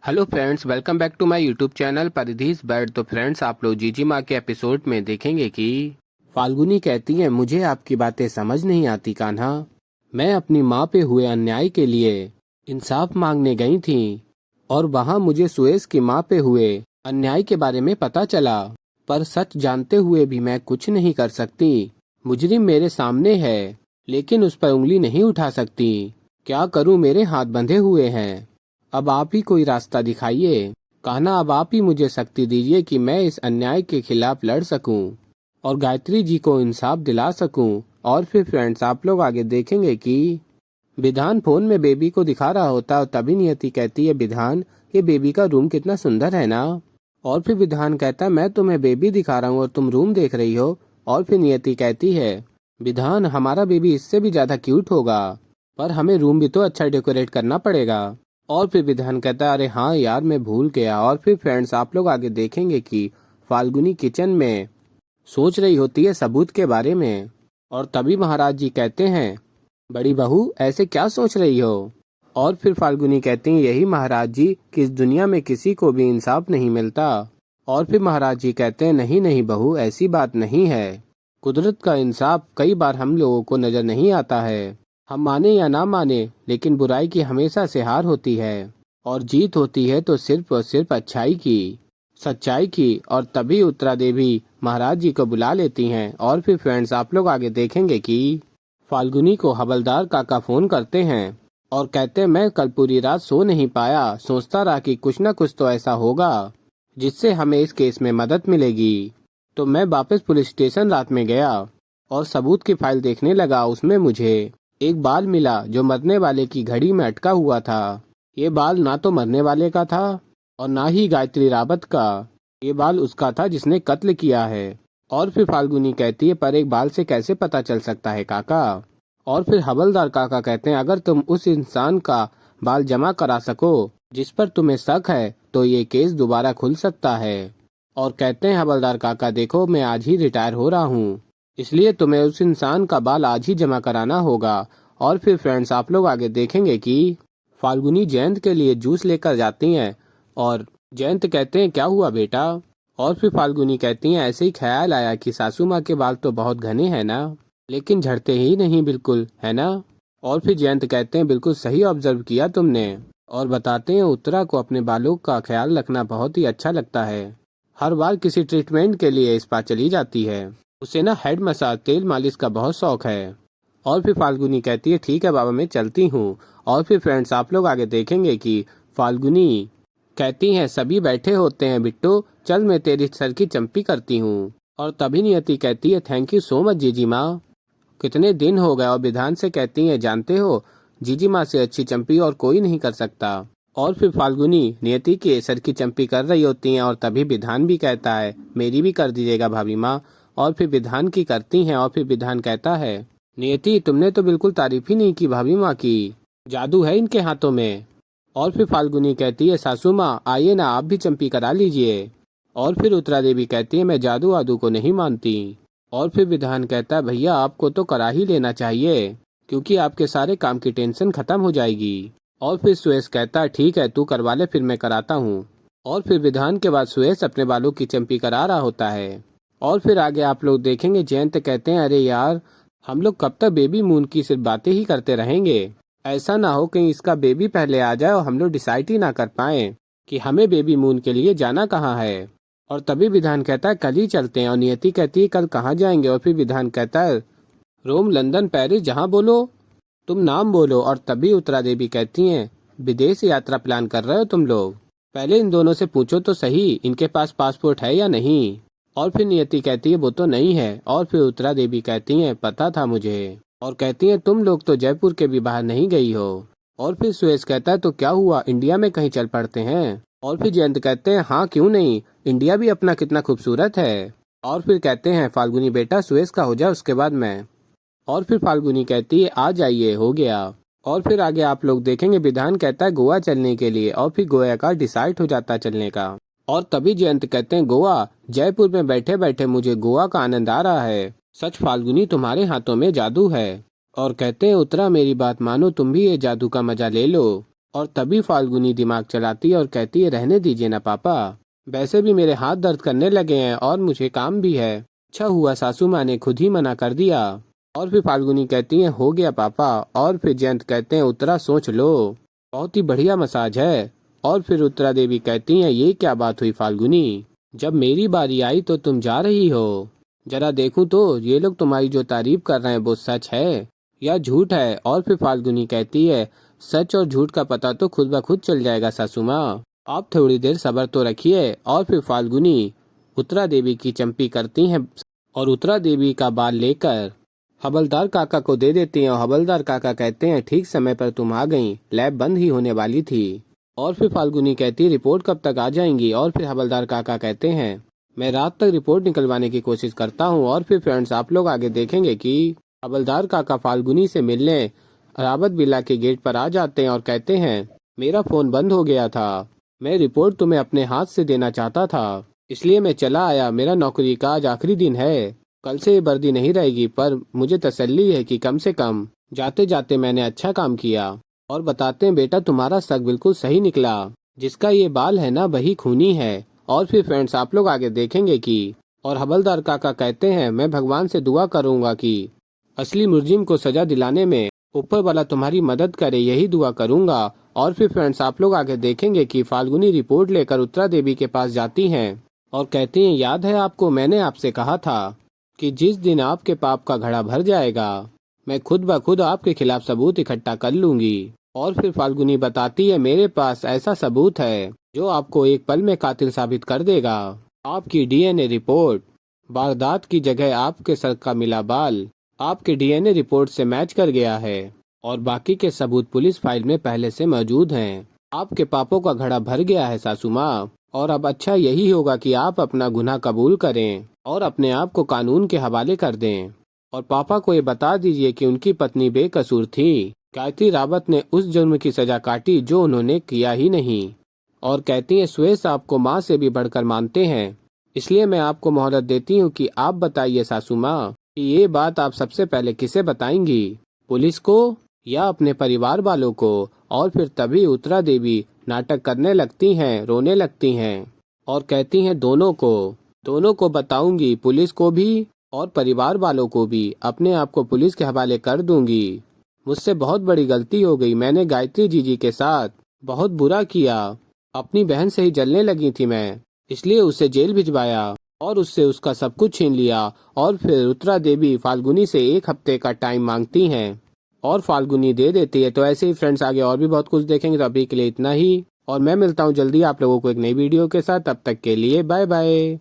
Hello friends, welcome back to my YouTube channel परिधीज बर्ड। तो फ्रेंड्स, आप लोग जीजी माँ के एपिसोड में देखेंगे कि फाल्गुनी कहती है, मुझे आपकी बातें समझ नहीं आती कान्हा। मैं अपनी माँ पे हुए अन्याय के लिए इंसाफ मांगने गई थी और वहाँ मुझे सुएज की माँ पे हुए अन्याय के बारे में पता चला, पर सच जानते हुए भी मैं कुछ नहीं कर सकती। मुजरिम मेरे सामने है लेकिन उस पर उंगली नहीं उठा सकती। क्या करूँ, मेरे हाथ बंधे हुए हैं। अब आप ही कोई रास्ता दिखाइए कान्हा। अब आप ही मुझे शक्ति दीजिए कि मैं इस अन्याय के खिलाफ लड़ सकूं और गायत्री जी को इंसाफ दिला सकूं। और फिर फ्रेंड्स, आप लोग आगे देखेंगे कि विधान फोन में बेबी को दिखा रहा होता और तभी नियति कहती है, विधान ये बेबी का रूम कितना सुंदर है ना। और फिर विधान कहता है, मैं तुम्हें बेबी दिखा रहा हूँ और तुम रूम देख रही हो। और फिर नियति कहती है, विधान हमारा बेबी इससे भी ज्यादा क्यूट होगा, पर हमें रूम भी तो अच्छा डेकोरेट करना पड़ेगा। और फिर विधान कहता है, अरे हाँ यार, मैं भूल गया। और फिर फ्रेंड्स, आप लोग आगे देखेंगे कि फाल्गुनी किचन में सोच रही होती है सबूत के बारे में। और तभी महाराज जी कहते हैं, बड़ी बहू ऐसे क्या सोच रही हो। और फिर फाल्गुनी कहती है, यही महाराज जी कि इस दुनिया में किसी को भी इंसाफ नहीं मिलता। और फिर महाराज जी कहते हैं, नहीं नहीं बहू, ऐसी बात नहीं है। कुदरत का इंसाफ कई बार हम लोगों को नजर नहीं आता है। हम माने या ना माने, लेकिन बुराई की हमेशा से हार होती है और जीत होती है तो सिर्फ और सिर्फ अच्छाई की, सच्चाई की। और तभी उत्तरा देवी महाराज जी को बुला लेती हैं। और फिर फ्रेंड्स, आप लोग आगे देखेंगे कि फाल्गुनी को हवलदार काका फोन करते हैं और कहते हैं, मैं कल पूरी रात सो नहीं पाया, सोचता रहा कि कुछ न कुछ तो ऐसा होगा जिससे हमें इस केस में मदद मिलेगी। तो मैं वापस पुलिस स्टेशन रात में गया और सबूत की फाइल देखने लगा। उसमें मुझे एक बाल मिला जो मरने वाले की घड़ी में अटका हुआ था। ये बाल ना तो मरने वाले का था और ना ही गायत्री रावत का। ये बाल उसका था जिसने कत्ल किया है। और फिर फाल्गुनी कहती है, पर एक बाल से कैसे पता चल सकता है काका। और फिर हवलदार काका कहते हैं, अगर तुम उस इंसान का बाल जमा करा सको जिस पर तुम्हें शक है तो ये केस दोबारा खुल सकता है। और कहते हैं हवलदार काका, देखो मैं आज ही रिटायर हो रहा हूँ, इसलिए तुम्हें उस इंसान का बाल आज ही जमा कराना होगा। और फिर फ्रेंड्स, आप लोग आगे देखेंगे कि फाल्गुनी जयंत के लिए जूस लेकर जाती हैं और जयंत कहते हैं, क्या हुआ बेटा। और फिर फाल्गुनी कहती हैं, ऐसे ही ख्याल आया कि सासू माँ के बाल तो बहुत घने हैं ना, लेकिन झड़ते ही नहीं बिल्कुल, है ना। और फिर जयंत कहते हैं, बिल्कुल सही ऑब्जर्व किया तुमने। और बताते हैं, उत्तरा को अपने बालों का ख्याल रखना बहुत ही अच्छा लगता है। हर बार किसी ट्रीटमेंट के लिए स्पा चली जाती है। उसे ना हेड मसाज, तेल मालिश का बहुत शौक है। और फिर फाल्गुनी कहती है, ठीक है बाबा, मैं चलती हूँ। और फिर फ्रेंड्स, आप लोग आगे देखेंगे कि फाल्गुनी कहती हैं, सभी बैठे होते हैं बिट्टू, चल मैं तेरी सर की चंपी करती हूँ। और तभी नियति कहती है, थैंक यू सो मच जीजी माँ, कितने दिन हो गए। और विधान से कहती हैं, जानते हो जीजी माँ से अच्छी चंपी और कोई नहीं कर सकता। और फिर फाल्गुनी नियति के सर की चंपी कर रही होती हैं और तभी विधान भी कहता है, मेरी भी कर दीजिएगा भाभी माँ। और फिर विधान की करती हैं। और फिर विधान कहता है, नियति तुमने तो बिल्कुल तारीफ ही नहीं की भाभी माँ की, जादू है इनके हाथों में। और फिर फाल्गुनी कहती है, सासू माँ आइए ना, आप भी चंपी करा लीजिए। और फिर उत्तरा देवी कहती है, मैं जादू वादू को नहीं मानती। और फिर विधान कहता है, भैया आपको तो करा ही लेना चाहिए क्योंकि आपके सारे काम की टेंशन खत्म हो जाएगी। और फिर सुरेश कहता है, ठीक है तू करवा ले, फिर मैं कराता हूँ। और फिर विधान के बाद सुरेश अपने बालों की चंपी करा रहा होता है। और फिर आगे आप लोग देखेंगे, जयंत कहते हैं, अरे यार हम लोग कब तक बेबी मून की सिर्फ बातें ही करते रहेंगे। ऐसा ना हो कहीं इसका बेबी पहले आ जाए और हम लोग डिसाइड ही ना कर पाए कि हमें बेबी मून के लिए जाना कहाँ है। और तभी विधान कहता है, कल ही चलते हैं। और नियति कहती है, कल कहाँ जाएंगे। और फिर विधान कहता है, रोम, लंदन, पेरिस, जहाँ बोलो, तुम नाम बोलो। और तभी उत्तरा देवी कहती हैं, विदेश यात्रा प्लान कर रहे हो तुम लोग, पहले इन दोनों से पूछो तो सही इनके पास पासपोर्ट है या नहीं। और फिर नियति कहती है, वो तो नहीं है। और फिर उत्तरा देवी कहती हैं, पता था मुझे। और कहती हैं, तुम लोग तो जयपुर के भी बाहर नहीं गई हो। और फिर सुरेश कहता है, तो क्या हुआ, इंडिया में कहीं चल पड़ते हैं। और फिर जयंत कहते हैं, हाँ क्यों नहीं, इंडिया भी अपना कितना खूबसूरत है। और फिर कहते हैं, फाल्गुनी बेटा सुरेश का हो जाए उसके बाद मैं। और फिर फाल्गुनी कहती है, आ जाइए, हो गया। और फिर आगे आप लोग देखेंगे, विधान कहता है गोवा चलने के लिए और फिर गोवा का डिसाइड हो जाता है चलने का। और तभी जयंत कहते हैं, गोवा, जयपुर में बैठे बैठे मुझे गोवा का आनंद आ रहा है। सच फाल्गुनी, तुम्हारे हाथों में जादू है। और कहते हैं, उत्तरा मेरी बात मानो, तुम भी ये जादू का मजा ले लो। और तभी फाल्गुनी दिमाग चलाती है और कहती है रहने दीजिए ना पापा, वैसे भी मेरे हाथ दर्द करने लगे हैं और मुझे काम भी है। अच्छा हुआ सासू माँ ने खुद ही मना कर दिया। और फिर फाल्गुनी कहती है हो गया पापा। और फिर जयंत कहते हैं उत्तरा सोच लो, बहुत ही बढ़िया मसाज है। और फिर उत्तरा देवी कहती हैं ये क्या बात हुई फाल्गुनी, जब मेरी बारी आई तो तुम जा रही हो। जरा देखूं तो ये लोग तुम्हारी जो तारीफ कर रहे हैं वो सच है या झूठ है। और फिर फाल्गुनी कहती है सच और झूठ का पता तो खुद ब खुद चल जाएगा सासू माँ, आप थोड़ी देर सब्र तो रखिए। और फिर फाल्गुनी उत्तरा देवी की चंपी करती हैं और उत्तरा देवी का बाल लेकर हवलदार काका को दे देती हैं। और हवलदार काका कहते हैं ठीक समय पर तुम आ गई, लैब बंद ही होने वाली थी। और फिर फाल्गुनी कहती है रिपोर्ट कब तक आ जाएंगी। और फिर हवलदार काका कहते हैं मैं रात तक रिपोर्ट निकलवाने की कोशिश करता हूँ। और फिर फ्रेंड्स आप लोग आगे देखेंगे कि हवलदार काका फाल्गुनी से मिलने रावत विला के गेट पर आ जाते हैं और कहते हैं मेरा फोन बंद हो गया था, मैं रिपोर्ट तुम्हें अपने हाथ से देना चाहता था, इसलिए मैं चला आया। मेरा नौकरी का आज आखिरी दिन है, कल से ये वर्दी नहीं रहेगी, पर मुझे तसल्ली है कि कम से कम जाते जाते मैंने अच्छा काम किया। और बताते हैं बेटा तुम्हारा शक बिल्कुल सही निकला, जिसका ये बाल है ना वही खूनी है। और फिर फ्रेंड्स आप लोग आगे देखेंगे कि और हवलदार काका कहते हैं मैं भगवान से दुआ करूंगा कि असली मुलजिम को सजा दिलाने में ऊपर वाला तुम्हारी मदद करे, यही दुआ करूंगा। और फिर फ्रेंड्स आप लोग आगे देखेंगे कि फाल्गुनी रिपोर्ट लेकर उत्तरा देवी के पास जाती हैं और कहती हैं याद है आपको मैंने आपसे कहा था कि जिस दिन आपके पाप का घड़ा भर जाएगा मैं खुद ब खुद आपके खिलाफ सबूत इकट्ठा कर लूंगी। और फिर फाल्गुनी बताती है मेरे पास ऐसा सबूत है जो आपको एक पल में कातिल साबित कर देगा। आपकी डीएनए रिपोर्ट, वारदात की जगह आपके सर का मिला बाल आपके डीएनए रिपोर्ट से मैच कर गया है और बाकी के सबूत पुलिस फाइल में पहले से मौजूद हैं। आपके पापों का घड़ा भर गया है सासू माँ, और अब अच्छा यही होगा कि आप अपना गुनाह कबूल करें और अपने आप को कानून के हवाले कर दें। और पापा को ये बता दीजिए कि उनकी पत्नी बेकसूर थी, गायत्री रावत ने उस जुर्म की सजा काटी जो उन्होंने किया ही नहीं। और कहती है सुरेश आपको माँ से भी बढ़कर मानते हैं, इसलिए मैं आपको मोहलत देती हूँ कि आप बताइए सासू माँ कि ये बात आप सबसे पहले किसे बताएंगी, पुलिस को या अपने परिवार वालों को। और फिर तभी उत्तरा देवी नाटक करने लगती हैं, रोने लगती हैं और कहती हैं दोनों को बताऊंगी, पुलिस को भी और परिवार वालों को भी, अपने आप को पुलिस के हवाले कर दूंगी। मुझसे बहुत बड़ी गलती हो गई, मैंने गायत्री जीजी के साथ बहुत बुरा किया, अपनी बहन से ही जलने लगी थी मैं, इसलिए उसे जेल भिजवाया और उससे उसका सब कुछ छीन लिया। और फिर उत्तरा देवी फाल्गुनी से 1 हफ्ते का टाइम मांगती हैं और फाल्गुनी दे देती है। तो ऐसे ही फ्रेंड्स आगे और भी बहुत कुछ देखेंगे, तो अभी के लिए इतना ही और मैं मिलता हूँ जल्दी आप लोगों को एक नई वीडियो के साथ। तब तक के लिए बाय बाय।